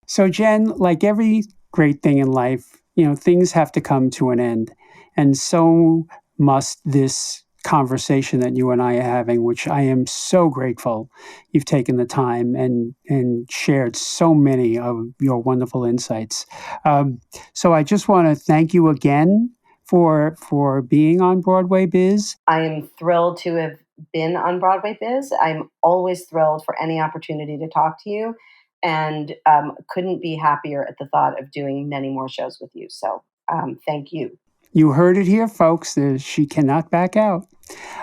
So, Jen, like every great thing in life, things have to come to an end. And so must this conversation that you and I are having, which I am so grateful you've taken the time and shared so many of your wonderful insights. So I just want to thank you again for being on Broadway Biz. I am thrilled to have been on Broadway Biz. I'm always thrilled for any opportunity to talk to you, and couldn't be happier at the thought of doing many more shows with you. So thank you. You heard it here, folks. She cannot back out.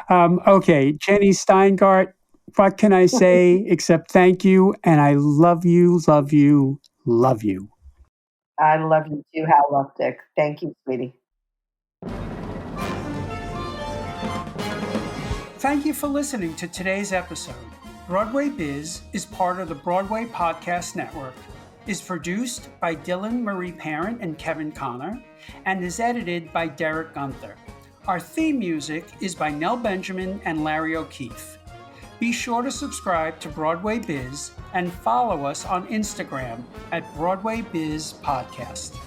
Okay, Jenny Steingart, what can I say except thank you, and I love you, love you, love you. I love you too, Hal Luftig. Thank you, sweetie. Thank you for listening to today's episode. Broadway Biz is part of the Broadway Podcast Network, is produced by Dylan Marie Parent and Kevin Connor, and is edited by Derek Gunther. Our theme music is by Nell Benjamin and Larry O'Keefe. Be sure to subscribe to Broadway Biz and follow us on Instagram at Broadway Biz Podcast.